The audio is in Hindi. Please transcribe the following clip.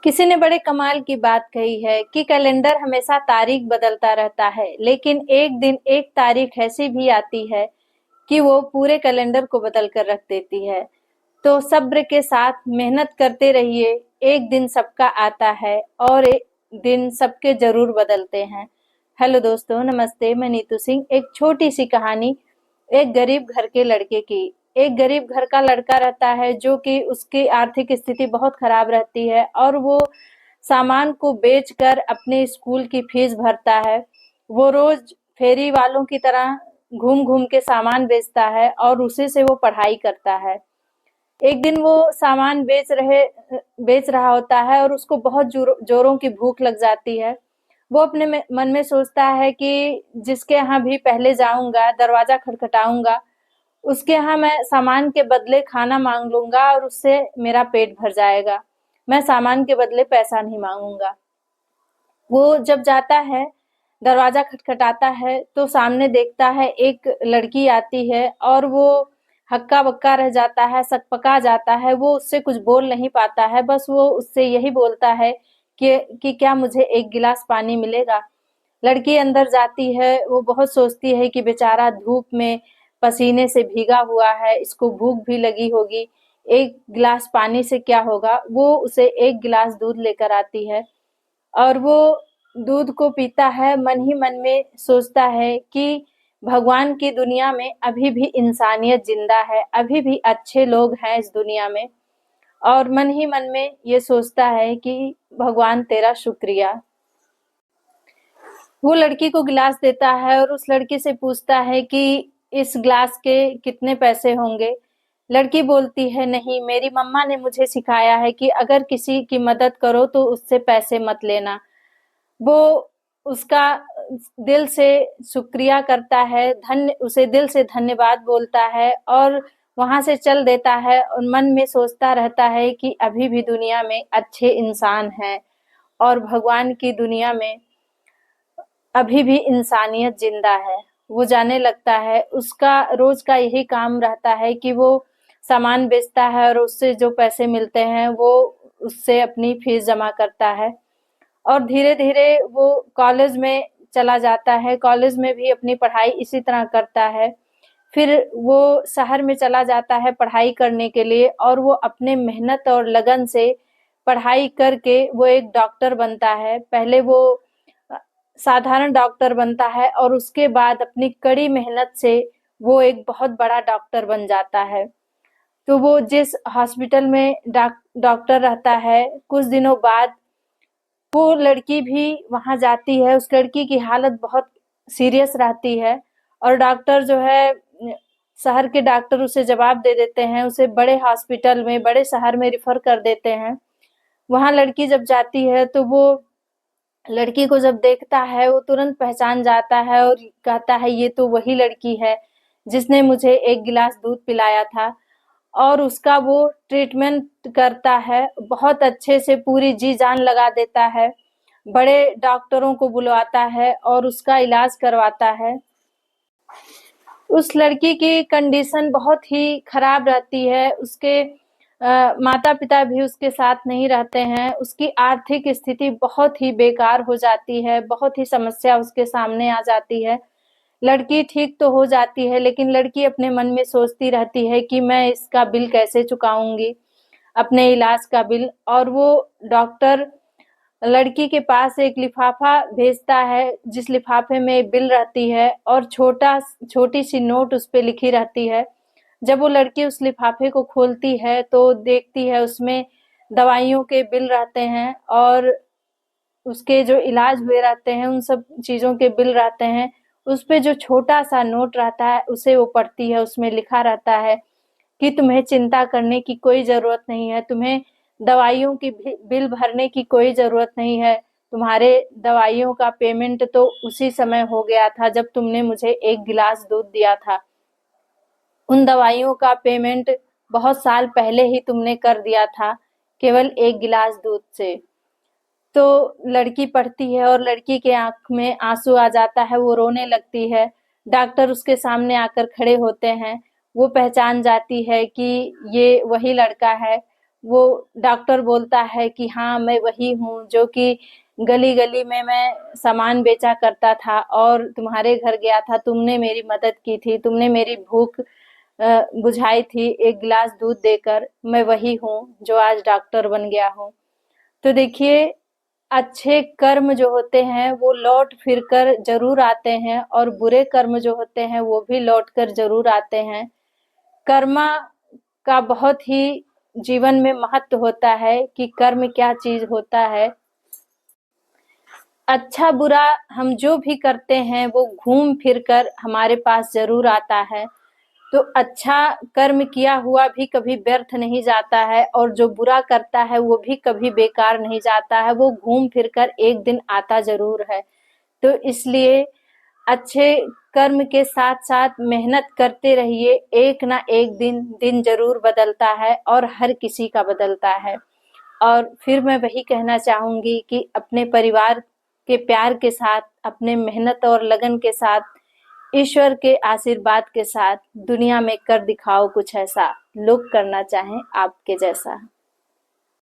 किसी ने बड़े कमाल की बात कही है कि कैलेंडर हमेशा तारीख बदलता रहता है, लेकिन एक दिन एक तारीख ऐसी भी आती है कि वो पूरे कैलेंडर को बदल कर रख देती है। तो सब्र के साथ मेहनत करते रहिए, एक दिन सबका आता है और एक दिन सबके जरूर बदलते हैं। हेलो दोस्तों, नमस्ते। मैं नीतू सिंह। एक छोटी सी कहानी एक गरीब घर के लड़के की। एक गरीब घर का लड़का रहता है जो कि उसकी आर्थिक स्थिति बहुत खराब रहती है और वो सामान को बेचकर अपने स्कूल की फीस भरता है। वो रोज फेरी वालों की तरह घूम घूम के सामान बेचता है और उसी से वो पढ़ाई करता है। एक दिन वो सामान बेच रहा होता है और उसको बहुत जोरों की भूख लग जाती है। वो अपने मन में सोचता है कि जिसके यहाँ भी पहले जाऊंगा, दरवाजा खटखटाऊंगा, उसके यहाँ मैं सामान के बदले खाना मांग लूंगा और उससे मेरा पेट भर जाएगा। मैं सामान के बदले पैसा नहीं मांगूंगा। वो जब जाता है, दरवाजा खटखटाता है तो सामने देखता है एक लड़की आती है और वो हक्का बक्का रह जाता है, सकपका जाता है। वो उससे कुछ बोल नहीं पाता है, बस वो उससे यही बोलता है कि क्या मुझे एक गिलास पानी मिलेगा। लड़की अंदर जाती है। वो बहुत सोचती है कि बेचारा धूप में पसीने से भीगा हुआ है, इसको भूख भी लगी होगी, एक गिलास पानी से क्या होगा। वो उसे एक गिलास दूध लेकर आती है और वो दूध को पीता है। मन ही मन में सोचता है कि भगवान की दुनिया में अभी भी इंसानियत जिंदा है, अभी भी अच्छे लोग हैं इस दुनिया में। और मन ही मन में ये सोचता है कि भगवान तेरा शुक्रिया। वो लड़की को गिलास देता है और उस लड़की से पूछता है कि इस गिलास के कितने पैसे होंगे। लड़की बोलती है, नहीं, मेरी मम्मा ने मुझे सिखाया है कि अगर किसी की मदद करो तो उससे पैसे मत लेना। वो उसका दिल से शुक्रिया करता है, धन्य उसे दिल से धन्यवाद बोलता है और वहां से चल देता है और मन में सोचता रहता है कि अभी भी दुनिया में अच्छे इंसान हैं और भगवान की दुनिया में अभी भी इंसानियत जिंदा है। वो जाने लगता है। उसका रोज का यही काम रहता है कि वो सामान बेचता है और उससे जो पैसे मिलते हैं वो उससे अपनी फीस जमा करता है। और धीरे धीरे वो कॉलेज में चला जाता है। कॉलेज में भी अपनी पढ़ाई इसी तरह करता है। फिर वो शहर में चला जाता है पढ़ाई करने के लिए और वो अपने मेहनत और लगन से पढ़ाई करके वो एक डॉक्टर बनता है। पहले वो साधारण डॉक्टर बनता है और उसके बाद अपनी कड़ी मेहनत से वो एक बहुत बड़ा डॉक्टर बन जाता है। तो वो जिस हॉस्पिटल में डॉक्टर रहता है, कुछ दिनों बाद वो लड़की भी वहां जाती है। उस लड़की की हालत बहुत सीरियस रहती है और डॉक्टर जो है, शहर के डॉक्टर उसे जवाब दे देते हैं, उसे बड़े हॉस्पिटल में, बड़े शहर में रिफर कर देते हैं। वहां लड़की जब जाती है तो वो लड़की को जब देखता है वो तुरंत पहचान जाता है और कहता है, ये तो वही लड़की है जिसने मुझे एक गिलास दूध पिलाया था। और उसका वो ट्रीटमेंट करता है, बहुत अच्छे से पूरी जी जान लगा देता है, बड़े डॉक्टरों को बुलवाता है और उसका इलाज करवाता है। उस लड़की की कंडीशन बहुत ही खराब रहती है। उसके माता पिता भी उसके साथ नहीं रहते हैं। उसकी आर्थिक स्थिति बहुत ही बेकार हो जाती है, बहुत ही समस्या उसके सामने आ जाती है। लड़की ठीक तो हो जाती है, लेकिन लड़की अपने मन में सोचती रहती है कि मैं इसका बिल कैसे चुकाऊंगी, अपने इलाज का बिल। और वो डॉक्टर लड़की के पास एक लिफाफा भेजता है जिस लिफाफे में बिल रहती है और छोटी सी नोट उस पे लिखी रहती है। जब वो लड़की उस लिफाफे को खोलती है तो देखती है उसमें दवाइयों के बिल रहते हैं और उसके जो इलाज हुए रहते हैं उन सब चीजों के बिल रहते हैं। उस पे जो छोटा सा नोट रहता है उसे वो पढ़ती है। उसमें लिखा रहता है कि तुम्हें चिंता करने की कोई जरूरत नहीं है, तुम्हें दवाइयों की बिल भरने की कोई जरूरत नहीं है। तुम्हारे दवाइयों का पेमेंट तो उसी समय हो गया था जब तुमने मुझे एक गिलास दूध दिया था। उन दवाइयों का पेमेंट बहुत साल पहले ही तुमने कर दिया था, केवल एक गिलास दूध से। तो लड़की पढ़ती है और लड़की के आंख में आंसू आ जाता है, वो रोने लगती है। डॉक्टर उसके सामने आकर खड़े होते हैं। वो पहचान जाती है कि ये वही लड़का है। वो डॉक्टर बोलता है कि हाँ मैं वही हूँ जो कि गली-गली में मैं सामान बेचा करता था और तुम्हारे घर गया था, तुमने मेरी मदद की थी, तुमने मेरी भूख बुझाई थी एक गिलास दूध देकर, मैं वही हूँ जो आज डॉक्टर बन गया हूँ। तो देखिए, अच्छे कर्म जो होते हैं वो लौट फिर कर ज़रूर आते हैं और बुरे कर्म जो होते हैं वो भी लौट कर ज़रूर आते हैं। कर्मा का बहुत ही जीवन में महत्व होता है कि कर्म क्या चीज़ होता है। अच्छा बुरा हम जो भी करते हैं वो घूम फिर कर हमारे पास ज़रूर आता है। तो अच्छा कर्म किया हुआ भी कभी व्यर्थ नहीं जाता है और जो बुरा करता है वो भी कभी बेकार नहीं जाता है, वो घूम फिर कर एक दिन आता ज़रूर है। तो इसलिए अच्छे कर्म के साथ-साथ मेहनत करते रहिए, एक ना एक दिन ज़रूर बदलता है और हर किसी का बदलता है। और फिर मैं वही कहना चाहूँगी कि अपने परिवार के प्यार के साथ, अपने मेहनत और लगन के साथ, ईश्वर के आशीर्वाद के साथ दुनिया में कर दिखाओ कुछ ऐसा, लोग करना चाहें आपके जैसा।